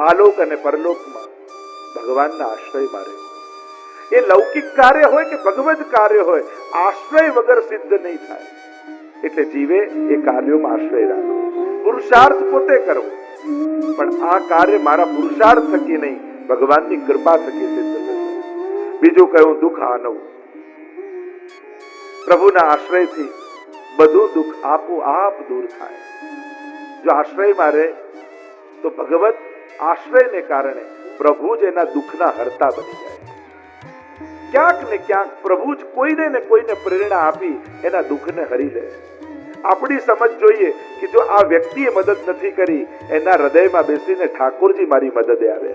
આલોક અને પરલોકમાં ભગવાનના આશ્રયમાં રહે. એ લૌકિક કાર્ય હોય કે ભગવદ કાર્ય હોય, આશ્રય વગર સિદ્ધ નહીં થાય. એટલે જીવે એ કાર્યોમાં આશ્રય રાખવો. પુરુષાર્થ પોતે કરવો, પણ આ કાર્ય મારા પુરુષાર્થ થકી નહીં, ભગવાનની કૃપા થકી સિદ્ધ થશે. બીજું કયું? દુઃખ આનવું. પ્રભુના આશ્રયથી બધું દુઃખ આપોઆપ દૂર થાય. જો આશ્રયમાં રહે તો ભગવત આશ્રયને કારણે પ્રભુ જ એના દુઃખના હર્તા બની જાય. ક્યાંક ને ક્યાંક પ્રભુ જ કોઈને ને કોઈને પ્રેરણા આપી એના દુઃખને હરી લે. આપણી સમજ જોઈએ કે જો આ વ્યક્તિએ મદદ નથી કરી, એના હૃદયમાં બેસીને ઠાકોરજી મારી મદદે આવે.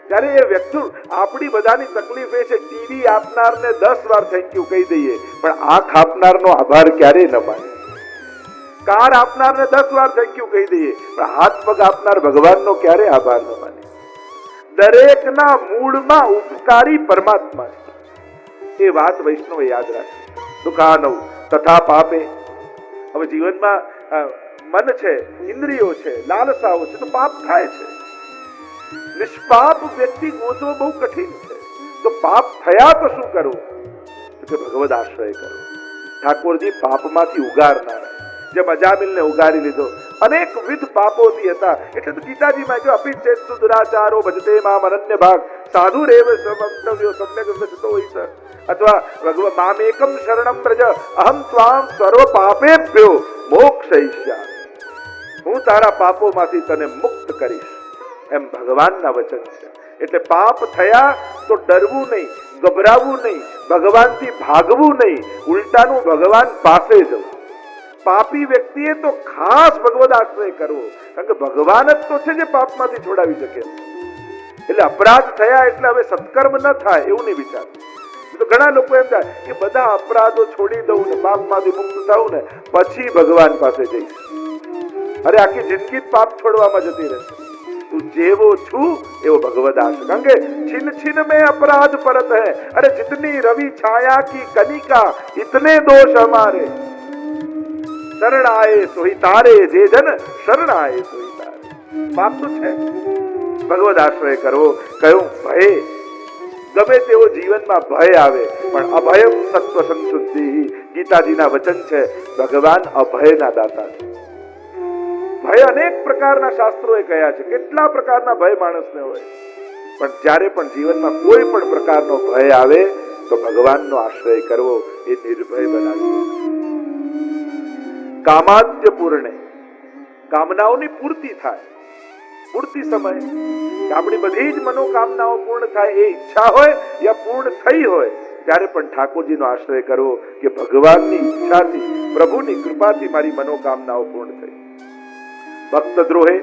ત્યારે એ વ્યક્તિ, આપણી બધાની તકલીફ એ છે, ટીવી આપનારને 10 વાર થેન્ક યુ કહી દઈએ, પણ આંખ આપનારનો આભાર ક્યારેય ન માને. કાર આપનારને 10 વાર થેન્ક યુ કહી દઈએ, પણ હાથ પગ આપનાર ભગવાનનો ક્યારેય આભાર ન માને. દરેકના મૂળમાં ઉપકારી પરમાત્મા છે. એ વાત વૈષ્ણવ યાદ રાખે. દુઃખાનવ તથા પાપે. હવે જીવનમાં મન છે, ઇન્દ્રિયો છે, લાલસાઓ છે, તો પાપ થાય છે. નિષ્પાપ વ્યક્તિ ગોતવો બહુ કઠિન છે. તો પાપ થયા તો શું કરવું? તો ભગવદ આશ્રય કરો. ઠાકોરજી પાપમાંથી ઉગારનાર. જેમ અજામિલને ઉગારી લીધો, અનેક વિધ પાપોથી હતા. એટલે તો ગીતાજીમાં જો અપિચેત્સુ દુરાચારો ભજતે મામ અનન્ય ભાગ સાધુ રેવ સમવ્યો સમ્યક વ્યસતો હોય. અથવા ભગવાન મામેકમ શરણમ વ્રજ અહમ ત્વામ સર્વ પાપેભ્યો મોક્ષયિષ્યામિ. હું તારા પાપોમાંથી તને મુક્ત કરીશ, એમ ભગવાનના વચન છે. એટલે પાપ થયા તો ડરવું નહીં, ગભરાવું નહીં, ભગવાનથી ભાગવું નહીં, ઉલટાનું ભગવાન પાસે જવું. પાપી વ્યક્તિએ તો ખાસ ભગવદ આશ્રય કરવો, કારણ કે ભગવાન જ તો છે જે પાપમાંથી છોડાવી શકે. એટલે અપરાધ થયા એટલે હવે સત્કર્મ ન થાય એવું નહીં વિચાર. તો ઘણા લોકો એમ થાય કે બધા અપરાધો છોડી દઉં ને પાપમાંથી મુક્ત થાઉં ને પછી ભગવાન પાસે જઈશ. અરે આખી જિંદગી પાપ છોડવામાં જતી રહેશે. તું જેવો છું એવો ભગવદ આશ્રય. કારણ કે छिन छिन में अपराध परत है, अरे जितनी रवि छाया की कनिका इतने दोष हमारे. શરણ આયે સોહી તારે, જે જન શરણ આયે સોહી તારે. પાપ તો છે, ભગવદ આશ્રય કરવો. કયું? ભય. ગમે તેવો જીવનમાં ભય આવે, પણ અભયમ સત્વ સંશુદ્ધિ. ગીતાજીના વચન છે, ભગવાન અભયના દાતા છે. ભય અનેક પ્રકારના શાસ્ત્રોએ કહ્યા છે, કેટલા પ્રકારના ભય માણસને હોય, પણ જ્યારે પણ જીવનમાં કોઈ પણ પ્રકારનો ભય આવે તો ભગવાનનો આશ્રય કરવો, એ નિર્ભય બનાવી. કામાદ્ય પૂર્ણે. કામનાઓની પૂર્તિ થાય. પૂર્તિ સમય આપણી બધી જ મનોકામનાઓ પૂર્ણ થાય, એ ઈચ્છા હોય યા પૂર્ણ થઈ હોય, ત્યારે પણ ઠાકોરજીનો આશ્રય કરવો કે ભગવાનની ઈચ્છાથી, પ્રભુની કૃપાથી મારી મનોકામનાઓ પૂર્ણ થઈ. ભક્ત દ્રોહે.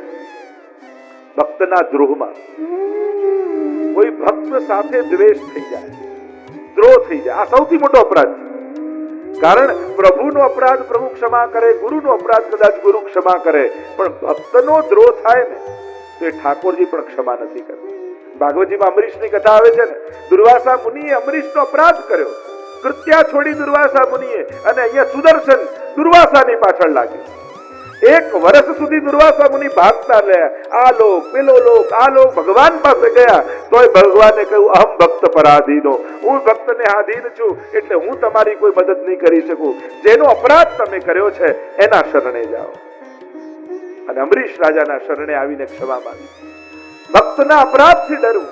ભક્તના દ્રોહમાં કોઈ ભક્ત સાથે દ્વેષ થઈ જાય, દ્રોહ થઈ જાય, આ સૌથી મોટો અપરાધ છે. કારણ પ્રભુનો અપરાધ પ્રભુ ક્ષમા કરે, ગુરુનો અપરાધ કદાચ ગુરુ ક્ષમા કરે, પણ ભક્તનો દ્રોહ થાય ને તો એ ઠાકોરજી પણ ક્ષમા નથી કરતા. ભાગવતજીમાં અમરીશની કથા આવે છે ને, દુર્વાસા મુનિએ અમરીશનો અપરાધ કર્યો, કૃત્યા છોડી દુર્વાસા મુનિએ, અને અહીંયા સુદર્શન દુર્વાસાની પાછળ લાગ્યો. 1 વર્ષ સુધી દુર્વાસા મુનિ ભાગતા રહ્યા, આ લોક પેલો લોક, આ લોક, ભગવાન પાસે ગયા, તોય ભગવાને કહ્યું, અહમ ભક્ત પરાધીનો, હું ભક્તને આધીન છું, એટલે હું તમારી કોઈ મદદ નહીં કરી શકું. જેનો અપરાધ તમે કર્યો છે એના શરણે જાઓ. અને અમરીશ રાજાના શરણે આવીને ક્ષમા માંગી. ભક્તના અપરાધથી ડરવું.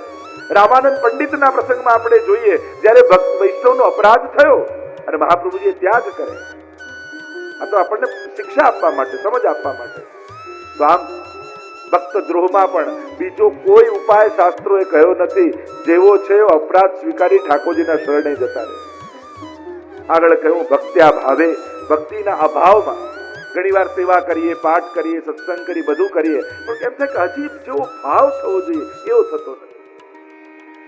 રામાનંદ પંડિતના પ્રસંગમાં આપણે જોઈએ, જ્યારે ભક્ત વૈષ્ણવનો અપરાધ થયો અને મહાપ્રભુજીએ ત્યાગ કરે, આ તો આપણને શિક્ષા આપવા માટે, સમજ આપવા માટે. તો આમ ભક્ત દ્રોહમાં પણ બીજો કોઈ ઉપાય શાસ્ત્રોએ કહ્યો નથી. જેવો છે અપરાધ સ્વીકારી ઠાકોરજીના શરણે જતા રહે. આગળ કહ્યું ભક્ત્યા ભાવે. ભક્તિના અભાવમાં ઘણીવાર સેવા કરીએ, પાઠ કરીએ, સત્સંગ કરીએ, બધું કરીએ, પણ એમ થાય કે હજી જેવો ભાવ થવો જોઈએ એવો થતો નથી.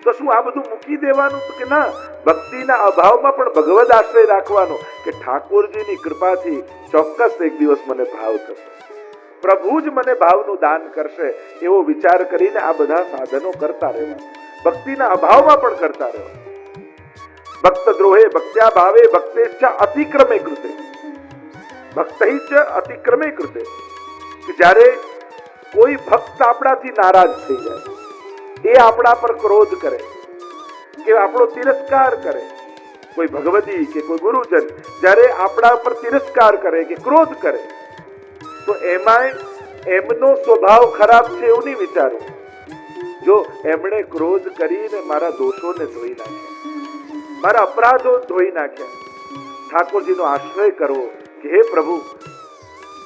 તો શું આ બધું મૂકી દેવાનું? તો કે ના, ભક્તિના અભાવમાં પણ ભગવદ આશ્રય રાખવાનો કે ઠાકોરજીની કૃપાથી ચોક્કસ એક દિવસ મને ભાવ થશે, પ્રભુ જ મને ભાવનું દાન કરશે, એવો વિચાર કરીને આ બધા સાધનો કરતા રહેવા. ભક્તિના અભાવમાં પણ કરતા રહેવા. ભક્ત દ્રોહે ભક્ત્યા ભાવે ભક્તેચ્છા અતિક્રમે કૃતે. ભક્તૈ ચ અતિક્રમે કૃતે. કે જ્યારે કોઈ ભક્ત આપણાથી નારાજ થઈ જાય, એ આપણા પર ક્રોધ કરે કે આપણો તિરસ્કાર કરે, કોઈ ભગવતી કે કોઈ ગુરુજન જ્યારે આપણા પર તિરસ્કાર કરે કે ક્રોધ કરે, તો એમાંય એમનો સ્વભાવ ખરાબ છે એવું નહીં વિચારું. જો એમણે ક્રોધ કરીને મારા દોષોને ધોઈ નાખ્યા, મારા અપરાધો ધોઈ નાખ્યા, ઠાકોરજીનો આશ્રય કરવો કે હે પ્રભુ,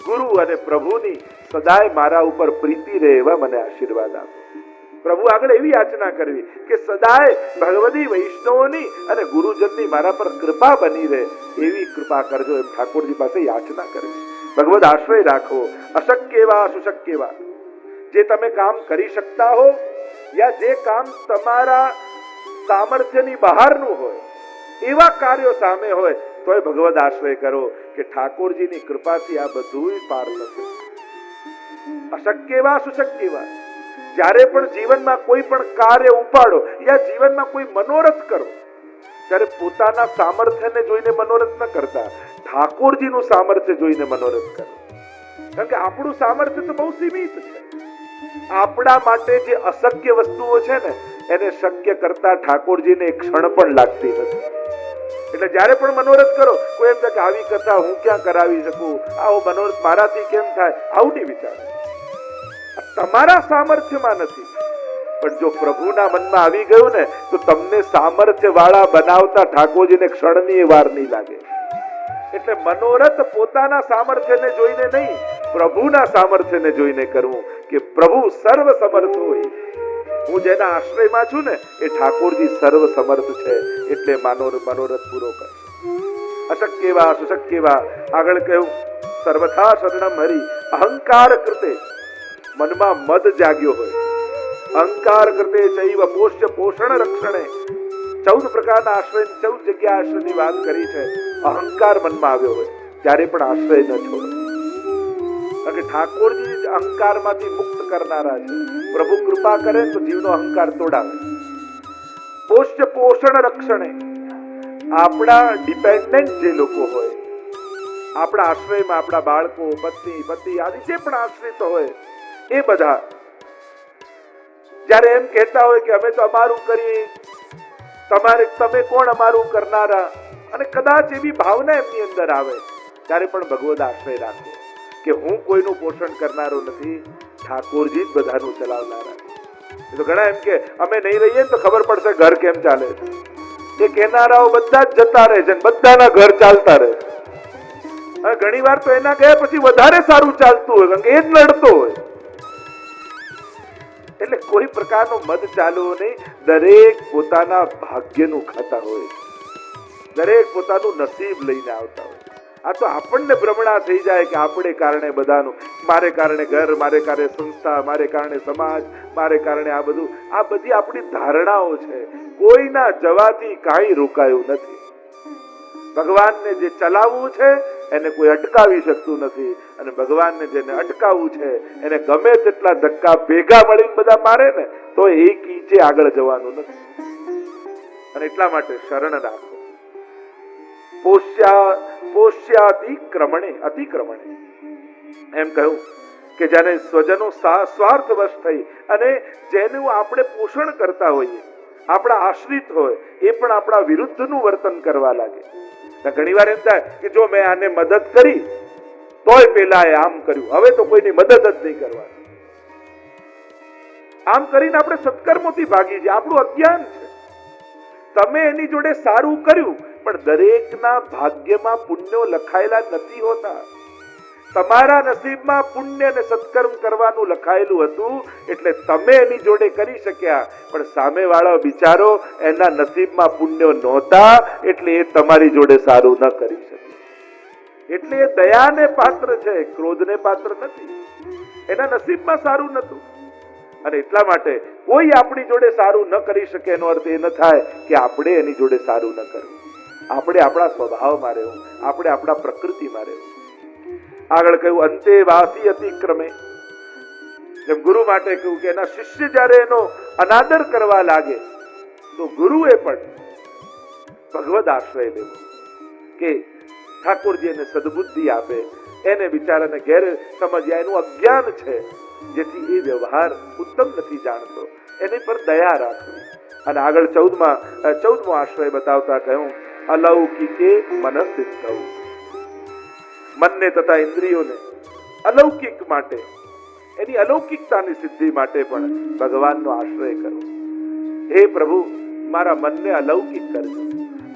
ગુરુ અને પ્રભુની સદાય મારા ઉપર પ્રીતિ રહે એવા મને આશીર્વાદ આપો. પ્રભુ આગળ એવી યાચના કરવી કે સદાય ભગવતી વૈષ્ણવોની અને ગુરુજનની મારા પર કૃપા બની રહે એવી કૃપા કરજો, એમ ઠાકોરજી પાસે યાચના કરવી. ભગવદ આશ્રય રાખવો. અશક્ય એવા સુશક્ય એવા જે તમે કામ કરી શકતા હો યા જે કામ તમારા સામર્થ્યની બહારનું હોય એવા કાર્યો સામે હોય તોય ભગવદ આશ્રય કરો કે ઠાકોરજીની કૃપાથી આ બધું પાર થશે. અશક્ય એવા સુશક્ય એવા જ્યારે પણ જીવનમાં કોઈ પણ કાર્ય ઉપાડો યા જીવનમાં કોઈ મનોરથ કરો ત્યારે પોતાના સામર્થ્યને જોઈને મનોરથ ન કરતા, ઠાકોરજીનું સામર્થ્ય જોઈને મનોરથ કરો. કારણ કે આપણું સામર્થ્ય તો બહુ સીમિત છે. આપણા માટે જે અશક્ય વસ્તુઓ છે ને એને શક્ય કરતા ઠાકોરજીને એક ક્ષણ પણ લાગતી નથી. એટલે જ્યારે પણ મનોરથ કરો, કોઈ એમ કે આવી કથા હું ક્યાં કરાવી શકું, આવો મનોરથ મારાથી કેમ થાય, આવું નહીં વિચારો. તમારા સામર્થ્યમાં નથી, પણ જો પ્રભુના મનમાં આવી ગયું ને તો તમને સામર્થ્ય વાળા બનાવતા ઠાકોરજીને ક્ષણની વાર નહીં લાગે. એટલે મનોરથ પોતાના સામર્થ્યને જોઈને નહીં, પ્રભુના સામર્થ્યને જોઈને કરવું કે પ્રભુ સર્વ સમર્થ હોય. હું જેના આશ્રયમાં છું ને એ ઠાકોરજી સર્વ સમર્થ છે, એટલે મનોરથ પૂરો કર. અશક્ય એવા સુશક્ય એવા આગળ કહ્યું સર્વથા શરણમ હરિ. અહંકાર કૃતે મનમાં મદ જાગ્યો હોય, અહંકાર કૃતે ચૈવ પોષ્ય પોષણ રક્ષણે 14 પ્રકારના આશ્રય 14 જગ્યા આશ્રયની વાત કરી છે. અહંકાર મનમાં આવ્યો હોય ત્યારે પણ આશ્રય ન છોડો, કારણ કે ઠાકોરજી અહંકારમાંથી મુક્ત કરનારા છે. પ્રભુ કૃપા કરે તો જીવનો અહંકાર તોડાવે. પોષ્ય પોષણ રક્ષણે આપણા ડિપેન્ડન્ટ જે લોકો હોય, આપણા આશ્રયમાં આપણા બાળકો, પત્ની, પતિ આદિ જે પણ આશ્રિત હોય એ બધા જ્યારે એમ કહેતા હોય કે અમે તો અમારું કરીએ, તમે કોણ અમારું કરનારા, અને કદાચ એવી ભાવના એમની અંદર આવે ત્યારે પણ ભગવદ આશ્રય રાખો કે હું કોઈનું પોષણ કરનારો નથી, ઠાકોરજી જ બધાનું ચલાવનારા. એ તો ઘણા એમ કે અમે નહીં રહીએ તો ખબર પડશે ઘર કેમ ચાલે છે. એ કહેનારાઓ બધા જ જતા રહે છે, બધાના ઘર ચાલતા રહે. અને ઘણી વાર તો એના ગયા પછી વધારે સારું ચાલતું હોય, કારણ કે એ જ લડતો હોય. એટલે કોઈ પ્રકારનો મત ચાલવો નહીં. દરેક પોતાના ભાગ્યનું ખાતા હોય, દરેક પોતાનું નસીબ લઈને આવતા હોય. આ તો આપણને ભ્રમણા થઈ જાય કે આપણે કારણે બધાનું, મારે કારણે ઘર, મારે કારણે સંસ્થા, મારે કારણે સમાજ, મારે કારણે આ બધું. આ બધી આપણી ધારણાઓ છે. કોઈના જવાથી કાંઈ રોકાયું નથી. ભગવાનને જે ચલાવવું છે એને કોઈ અટકાવી શકતું નથી, અને ભગવાનને જેને અટકાવવું છે એને ગમે તેટલા ધક્કા ભેગા મળીને બધા મારે ને તો એક ઇંચે આગળ જવાનું નથી. અને એટલા માટે શરણ રાખો. અતિક્રમણે એમ કહ્યું કે જેને સ્વજનો સ્વાર્થવશ થઈ અને જેનું આપણે પોષણ કરતા હોઈએ, આપણા આશ્રિત હોય, એ પણ આપણા વિરુદ્ધનું વર્તન કરવા લાગે. ઘણી વાર એમ થાય કે જો મેં આને મદદ કરી તોય પેલા એ આમ કર્યું, હવે તો કોઈની મદદ જ નહીં કરવાની. આમ કરીને આપણે સત્કર્મોથી ભાગી જઈએ. આપણું અજ્ઞાન છે. તમે એની જોડે સારું કર્યું, પણ દરેકના ભાગ્યમાં પુણ્યો લખાયેલા નથી હોતા. તમારા નસીબમાં પુણ્ય અને સત્કર્મ કરવાનું લખાયેલું હતું એટલે તમે એની જોડે કરી શક્યા, પણ સામેવાળો બિચારો એના નસીબમાં પુણ્યો નહોતા એટલે એ તમારી જોડે સારું ન કરી શકે. એટલે એ દયાને પાત્ર છે, ક્રોધને પાત્ર નથી. એના નસીબમાં સારું નહોતું, અને એટલા માટે કોઈ આપણી જોડે સારું ન કરી શકે એનો અર્થ એ ન થાય કે આપણે એની જોડે સારું ન કરવું. આપણે આપણા સ્વભાવમાં રહેવું, આપણે આપણા પ્રકૃતિમાં રહેવું. આગળ કહ્યું અંતે વાસી અતિક્રમે. જેમ ગુરુ માટે કહ્યું કે એના શિષ્ય જ્યારે એનો અનાદર કરવા લાગે તો ગુરુએ પણ ભગવદ આશ્રય લેવો કે ઠાકોરજી એને સદબુદ્ધિ આપે. એને બિચારાને ઘેર સમજ્યા, એનું અજ્ઞાન છે જેથી એ વ્યવહાર ઉત્તમ નથી જાણતો, એની પર દયા રાખવી. અને આગળ 14મો આશ્રય બતાવતા કહ્યું, અલૌકિકે મનસિદ્ધૌ, મનને તથા ઇન્દ્રિયોને અલૌકિક માટે, એની અલૌકિકતાની સિદ્ધિ માટે પણ ભગવાનનો આશ્રય કરો. હે પ્રભુ, મારા મનને અલૌકિક કરજો.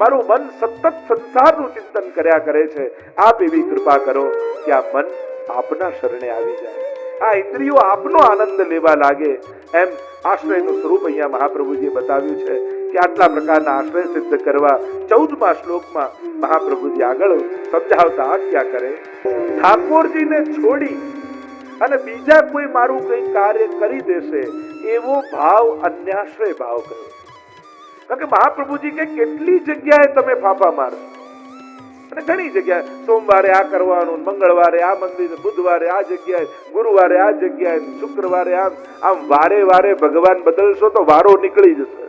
મારું મન સતત સંસારનું ચિંતન કર્યા કરે છે. આપ એવી કૃપા કરો કે આ મન આપના શરણે આવી જાય, આ ઇન્દ્રિયો આપનો આનંદ લેવા લાગે. એમ આશ્રયનું સ્વરૂપ અહીંયા મહાપ્રભુજીએ બતાવ્યું છે કે આટલા પ્રકારના આશ્રય સિદ્ધ કરવા 14મા શ્લોકમાં મહાપ્રભુજી આગળ સમજાવતા આજ્ઞા કરે, ઠાકોરજીને છોડી અને બીજા કોઈ મારું કઈ કાર્ય કરી દેશે એવો ભાવ અન્યાશ્રય ભાવ કર્યો. કારણ કે મહાપ્રભુજી કે કેટલી જગ્યાએ તમે ફાફા મારશો, અને ઘણી જગ્યાએ સોમવારે આ કરવાનું, મંગળવારે આ મંદિર, બુધવારે આ જગ્યાએ, ગુરુવારે આ જગ્યાએ, શુક્રવારે આમ વારે વારે ભગવાન બદલશો તો વારો નીકળી જશે.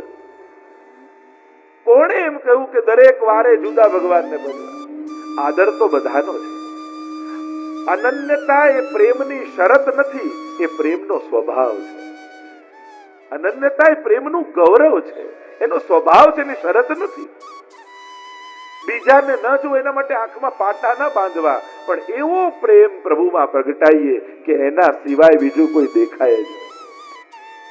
કોણે એમ કહ્યું કે દરેક વારે જુદા ભગવાનને બદલા? આદર તો બધાનો છે. અનન્યતા એ પ્રેમની શરત નથી, એ પ્રેમનો સ્વભાવ છે. અનન્યતા એ પ્રેમનું ગૌરવ છે, એનો સ્વભાવ છે, એની શરત નથી. બીજાને ન જો એના માટે આંખમાં પાટા ન બાંધવા, પણ એવો પ્રેમ પ્રભુમાં પ્રગટાઈએ કે એના સિવાય બીજું કોઈ દેખાય જ.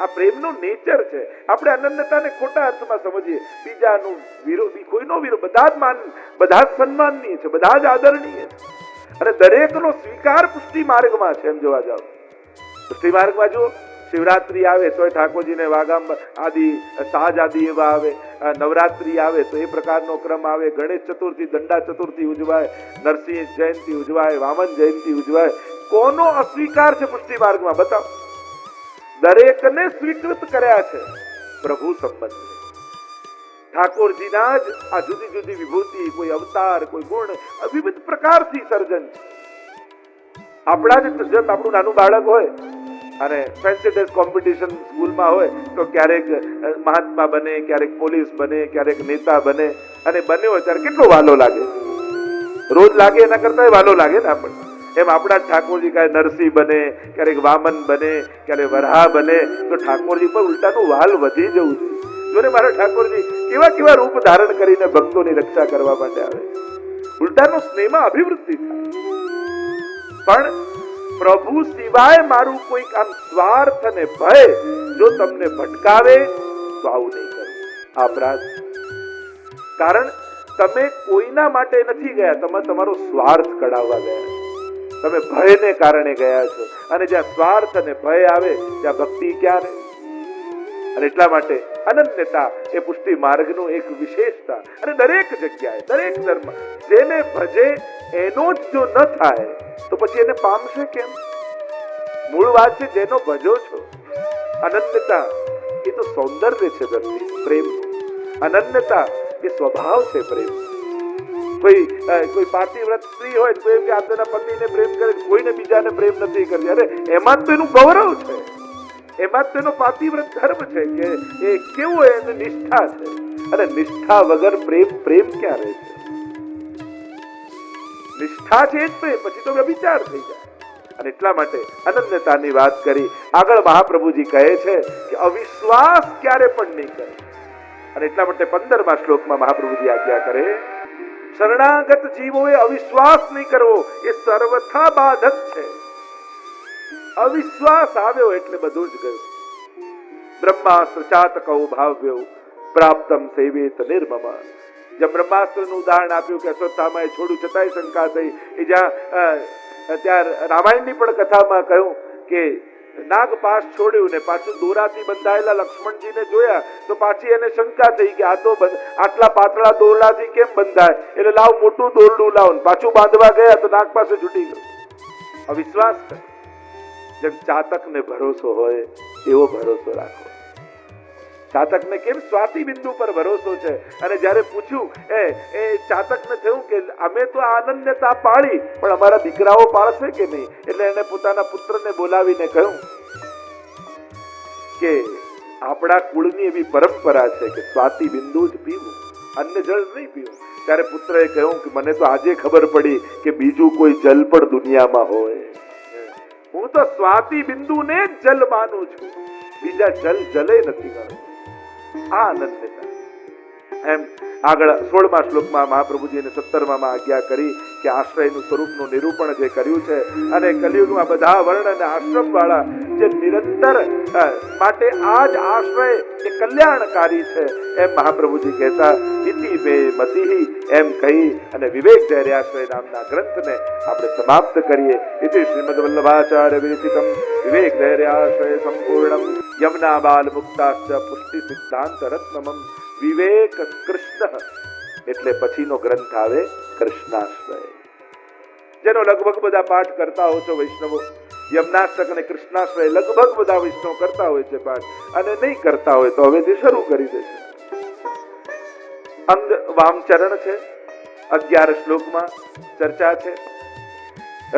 આ પ્રેમનો નેચર છે. આપણે અનન્યતાને ખોટા અર્થમાં સમજીએ, બીજાનું વિરોધી, કોઈનો વિરોધ, બધા જ સન્માનનીય છે, બધા જ આદરણીય છે, અને દરેકનો સ્વીકાર પુષ્ટિ માર્ગમાં છે. એમ જોવા જાવ પુષ્ટિ માર્ગમાં જો શિવરાત્રી આવે તો ઠાકોરજીને વાગામ આદિ સાજ આદિ એવા આવે, નવરાત્રી આવે તો એ પ્રકારનો ક્રમ આવે, ગણેશ ચતુર્થી, દંડા ચતુર્થી ઉજવાય, નરસિંહ જયંતિ ઉજવાય, વામન જયંતિ ઉજવાય. કોનો અસ્વીકાર છે પુષ્ટિ માર્ગમાં? બતાવો. દરેકને સ્વીકૃત કર્યા છે પ્રભુ સંબંધ. ઠાકોરજીના જ આ જુદી જુદી વિભૂતિ, કોઈ અવતાર, કોઈ ગુણ, વિવિધ પ્રકારથી સર્જન છે. આપણા જ જેમ આપણું નાનું બાળક હોય અને ફેન્સી ડ્રેસ કોમ્પિટિશન સ્કૂલમાં હોય તો ક્યારેક મહાત્મા બને, ક્યારેક પોલીસ બને, ક્યારેક નેતા બને, અને બન્યો ત્યારે કેટલો વાલો લાગે, રોજ લાગે એના કરતા વાલો લાગે ને આપણને. એમ આપણા ઠાકોરજી ક્યારેક નરસિંહ બને, ક્યારેક વામન બને, ક્યારેક વરાહ બને તો ઠાકોરજી પર ઉલટાનું વાલ વધી જવું જોઈએ. જોને મારા ઠાકોરજી કેવા કેવા રૂપ ધારણ કરીને ભક્તોની રક્ષા કરવા માટે આવે, ઉલટાનો સ્નેહમાં અભિવૃદ્ધિ થાય. પણ પ્રભુ સિવાય મારું કોઈ આમ સ્વાર્થ અને ભય જો તમને ભટકાવે તો આવું નહીં કરો. અપરાધ. કારણ તમે કોઈના માટે નથી ગયા, તમે તમારો સ્વાર્થ કઢાવવા ગયા, તમે ભયને કારણે ગયા છો. અને જ્યાં સ્વાર્થ અને ભય આવે ત્યાં ભક્તિ ક્યાં રહે? અને એટલા માટે અનન્યતા એ પુષ્ટિ માર્ગનું એક વિશેષતા. અને દરેક જગ્યાએ, દરેક ધર્મ જેને ભજે એનો જ જો ન થાય તો પછી એને પામશે કેમ? મૂળ વાત છે જેનો ભજો છો. અનન્યતા એ તો સૌંદર્ય છે ધરતી પ્રેમનું. અનન્યતા એ સ્વભાવ છે પ્રેમ. કોઈ પાતિવ્રત સ્ત્રી હોય તો એમ કે આપણા પતિને પ્રેમ કરે, કોઈને બીજાને પ્રેમ નથી કરતી. અરે એમાં તો એનું ગૌરવ છે, એમાં તો એનો પાતિવ્રત ધર્મ છે કે એ કેવો એની નિષ્ઠા છે. અને નિષ્ઠા વગર પ્રેમ ક્યાં રહે છે? નિષ્ઠા છે જ પ્રેમ, પછી તો વ્યભિચાર થઈ જાય. અને એટલા માટે અનન્યતાની વાત કરી. આગળ મહાપ્રભુજી કહે છે કે અવિશ્વાસ ક્યારે પણ નહીં કરે. અને એટલા માટે 15મા શ્લોકમાં મહાપ્રભુજી આજ્ઞા કરે, શરણાગત જીવોએ અવિશ્વાસ નહીં કરવો, એ સર્વથા બાધક છે. અવિશ્વાસ આવ્યો એટલે બધું જ ગયું. બ્રહ્માસ્ત્ર ચાતકૌ ભાવ્યો પ્રાપ્તમ સેવેત નિર્મમ. જેમ બ્રહ્માસ્ત્રનું ઉદાહરણ આપ્યું કે અશ્વત્થામાએ છોડ્યું છતાંય શંકા થઈ, એ જ્યાં ત્યાં રામાયણની પણ કથામાં કહ્યું કે નાગ પાસ છોડ્યું ને પાછું દોરાથી બંધાયેલા લક્ષ્મણજીને જોયા તો પાછી એને શંકા થઈ કે આ તો આટલા પાતળા દોરડાથી કેમ બંધાય, એટલે લાવ મોટું દોરડું લાવ. પાછું બાંધવા ગયા તો નાગ પાસે છૂટી ગયું. અવિશ્વાસ કરે. જેમ ચાતકને ભરોસો હોય એવો ભરોસો રાખો. ચાતકને કેમ સ્વાતિ બિંદુ પર ભરોસો છે. અને જ્યારે પૂછ્યું એ ચાતકને થયું કે અમે તો અનન્યતા પાળી પણ અમારા દીકરાઓ પાળશે કે નહીં, એટલે એને પોતાના પુત્રને બોલાવીને કહ્યું કે આપણા કુળની એવી પરંપરા છે કે સ્વાતિ બિંદુ જ પીવું, અન્ય જળ નહીં પીવું. ત્યારે પુત્રએ કહ્યું કે મને તો આજે ખબર પડી કે બીજું કોઈ જલ પણ દુનિયામાં હોય. હું તો સ્વાતિ બિંદુને જ જલ માનું છું, બીજા જલે નથી ગણતો. આ અનન્યતા. એમ આગળ 16મા શ્લોકમાં મહાપ્રભુજી એને 17માં આજ્ઞા કરી કે આશ્રયનું સ્વરૂપનું નિરૂપણ જે કર્યું છે, અને કલિયુગમાં બધા વર્ણ અને આશ્રમ વાળા જે નિરંતર માટે આ જ આશ્રય એ કલ્યાણકારી છે, એમ મહાપ્રભુજી કહેતા ઇતિ મે મતિહિ એમ કહી અને વિવેક ધૈર્યાશ્રય નામના ગ્રંથને આપણે સમાપ્ત કરીએ. ઇતિ શ્રીમદ વલ્લભાચાર્ય વિરચિતમ વિવેક ધૈર્યાશ્રય સંપૂર્ણમ યમુના બાલ મુક્તાશ્ચ પુષ્ટિ સિદ્ધાંત રત્નમમ વિવેક કૃષ્ણ. એટલે પછીનો ગ્રંથ આવે કૃષ્ણાશ્રય, જેનો લગભગ બધા પાઠ કરતા હો છો વૈષ્ણવો. યમનાષ્ટક અને કૃષ્ણાશ્રય લગભગ બધા વૈષ્ણવ કરતા હોય છે પાઠ, અને નહીં કરતા હોય તો હવેથી શરૂ કરી દેશે. અંગ વામચરણ છે, 11 શ્લોકમાં ચર્ચા છે.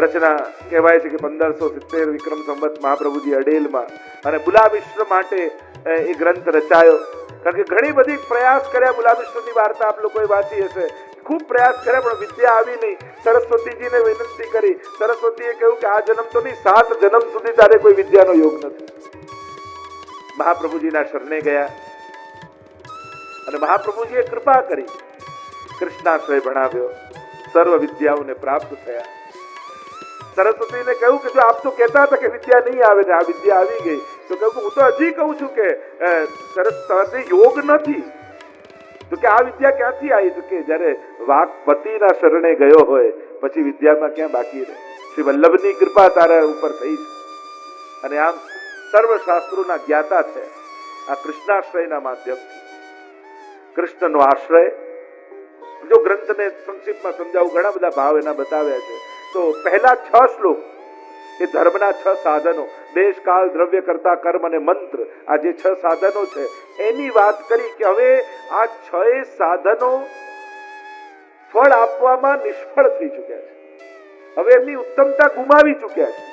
રચના કહેવાય છે કે 1570 વિક્રમ સંવત મહાપ્રભુજી અડેલમાં, અને બુલામિશ્ર માટે એ ગ્રંથ રચાયો. કારણ કે ઘણી બધી પ્રયાસ કર્યા, બુલામિશ્રની વાર્તા આપ લોકોએ વાંચી હશે. ખૂબ પ્રયાસ કર્યા પણ વિદ્યા આવી નહીં. સરસ્વતીજીને વિનંતી કરી, સરસ્વતીએ કહ્યું કે આ જન્મ તો નહીં, 7 જન્મ સુધી તારે કોઈ વિદ્યાનો યોગ નથી. મહાપ્રભુજીના શરણે ગયા અને મહાપ્રભુજીએ કૃપા કરી, કૃષ્ણાશ્રય ભણાવ્યો, સર્વ વિદ્યાઓને પ્રાપ્ત થયા. સરસ્વતીને કહ્યું કે જો આપ તો કહેતા હતા કે વિદ્યા નહીં આવે ને આ વિદ્યા આવી ગઈ, તો કહ્યું કે હું તો હજી કહું છું કે સરસ્વતી યોગ નથી. તો કે આ વિદ્યા ક્યાંથી આવી? તો કે જ્યારે વાકપતિના શરણે ગયો હોય પછી વિદ્યામાં ક્યાં બાકી રહે? શ્રી વલ્લભની કૃપા તારા ઉપર થઈ છે. અને આમ સર્વ શાસ્ત્રોના જ્ઞાતા છે આ કૃષ્ણાશ્રયના માધ્યમથી. કૃષ્ણનો આશ્રય, જો ગ્રંથને સંક્ષિપ્તમાં સમજાવું, ઘણા બધા ભાવ એના બતાવ્યા છે. તો પહેલા 6 શ્લોક એ ધર્મના 6 સાધનો, દેશ કાળ દ્રવ્ય કરતા કર્મ અને મંત્ર, આ જે 6 સાધનો છે એની વાત કરી કે હવે આ 6 સાધનો ફળ આપવામાં નિષ્ફળ થઈ ચૂક્યા છે, હવે એમની ઉત્તમતા ગુમાવી ચૂક્યા છે.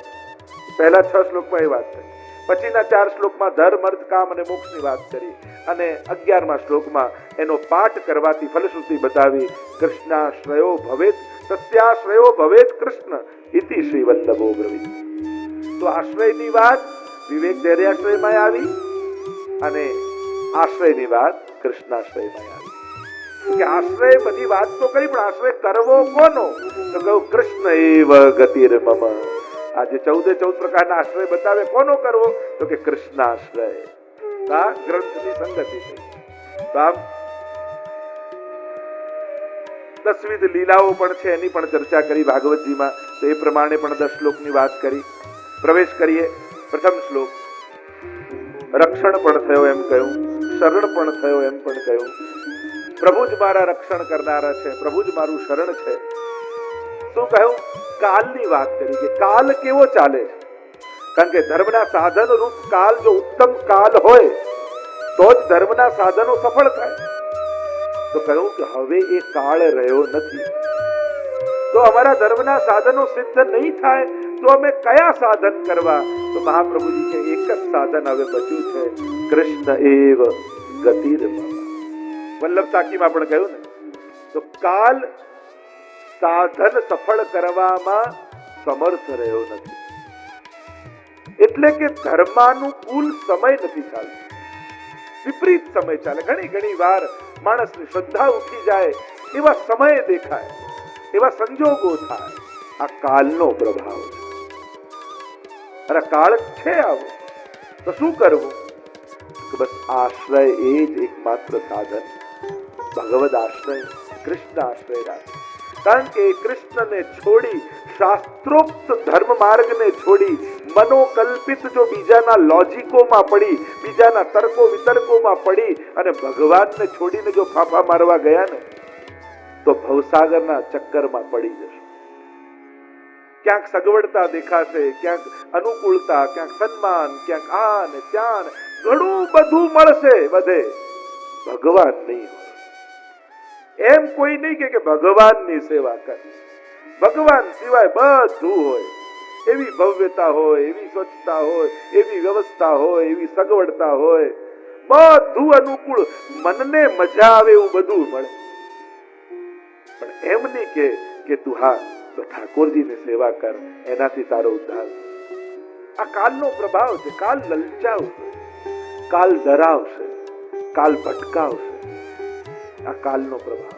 પહેલા 6 શ્લોકમાં એ વાત કરી. પછીના 4 શ્લોકમાં ધર્મ અર્થ કામ અને મોક્ષની વાત કરી, અને 11મા શ્લોકમાં એનો પાઠ કરવાથી ફલશ્રુતિ બતાવી. કૃષ્ણાશ્રયો ભવેત સત્યાશ્રયો ભવેત કૃષ્ણ ઇતિ શ્રી વલ્લભો બ્રવીત. તો આશ્રયની વાત વિવેક ધૈર્યાશ્રયમાં આવી, અને આશ્રયની વાત કૃષ્ણાશ્રયમાં આવી. કે આશ્રય બધી વાત તો કરી, પણ આશ્રય કરવો કોનો? તો કહ્યું કૃષ્ણ એવ ગતિર્મમ. આજે 14 પ્રકારના આશ્રય બતાવે, કોનો કરવો? તો કે કૃષ્ણાશ્રય. આ ગ્રંથની સંગતિ થઈ. તો આમ 10 લીલાઓ પણ છે, એની પણ ચર્ચા કરી ભાગવતજીમાં. તો એ પ્રમાણે પણ 10 શ્લોકની વાત કરી. પ્રવેશ કરીએ. પ્રથમ શ્લોક, રક્ષણ પણ થયો એમ કહ્યું, શરણ પણ થયો એમ પણ કહ્યું. પ્રભુ જ મારા રક્ષણ કરનારા છે, પ્રભુ જ મારું શરણ છે. શું કહ્યું? કાલની વાત કરી કે કાલ કેવો ચાલે છે. કારણ કે ધર્મના સાધન રૂપ કાલ જો ઉત્તમ કાલ હોય તો જ ધર્મના સાધનો સફળ થાય. તો કહ્યું કે હવે એ કાળ રહ્યો નથી, તો અમારા ધર્મના સાધનો સિદ્ધ નહીં થાય તો અમે કયા સાધન કરવા? તો મહાપ્રભુજી કે એક જ સાધન હવે બચ્યું છે, કૃષ્ણ એવ ગતિર્મમ. વલ્લભ સાખીમાં પણ કહ્યું ને, તો કાલ સાધન સફળ કરવામાં સમર્થ રહ્યો નથી. એટલે કે ધર્માનુકૂળ સમય નથી ચાલતો, વિપરીત સમય ચાલે. ઘણી વાર માણસની શ્રદ્ધા ઉઠી જાય એવા સમય દેખાય, એવા સંજોગો થાય. આ કાળનો પ્રભાવ છે. અને કાળ છે આવો, તો શું કરવું? બસ આશ્રય એ જ એકમાત્ર સાધન, ભગવદ આશ્રય, કૃષ્ણ આશ્રય રાખે. કારણ કે કૃષ્ણને છોડી, શાસ્ત્રોક્ત ધર્મ માર્ગને છોડી, મનોકલ્પિત જો બીજાના લોજિકોમાં પડી, બીજાના તર્કો વિતર્કોમાં પડી અને ભગવાનને છોડીને જો ફાફા મારવા ગયા ને, તો ભવસાગરના ચક્કરમાં પડી જશે. ક્યાંક સગવડતા દેખાશે, ક્યાંક અનુકૂળતા, ક્યાંક સન્માન, ક્યાંક આ ને ત્યાં, ઘણું બધું મળશે, બધે ભગવાન નહીં હોય. એમ કોઈ નહીં કે ભગવાનની સેવા કર, ભગવાન સિવાય બધું હોય. એવી ભવ્યતા હોય, એવી સ્વચ્છતા હોય, એવી વ્યવસ્થા હોય, એવી સગવડતા હોય, બધું અનુકૂળ, મનને મજા આવે એવું બધું મળે. પણ એમ નહીં કે તું હા તો ઠાકોરજીની સેવા કર, એનાથી તારો ઉદ્ધાર. આ કાલનો પ્રભાવ છે. કાલ લલચાવશે, કાલ ડરાવશે, કાલ ભટકાવશે. આ કાલનો પ્રભાવ.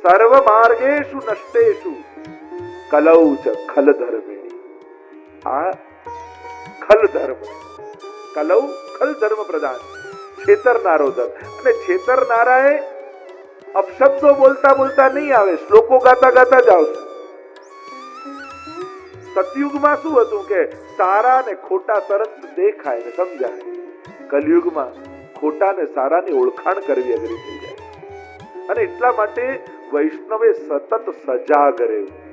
સર્વ માર્ગેષુ નષ્ટેષુ કલૌ ચ ખલ ધર્મિણી. આ ખલ ધર્મ, કલૌ ખલ ધર્મ પ્રધાન, છેતરનારો ધર્મ. અને છેતરનારાએ અપશબ્દો બોલતા બોલતા નહીં આવે, શ્લોકો ગાતા ગાતા જ આવશે. સતયુગમાં શું હતું કે સારા ને ખોટા તરત દેખાય ને સમજાય. કલયુગમાં ખોટા ને સારાની ઓળખાણ કરવી અઘરી થઈ જાય. અને એટલા માટે વૈષ્ણવે સતત સજાગ રહેવું.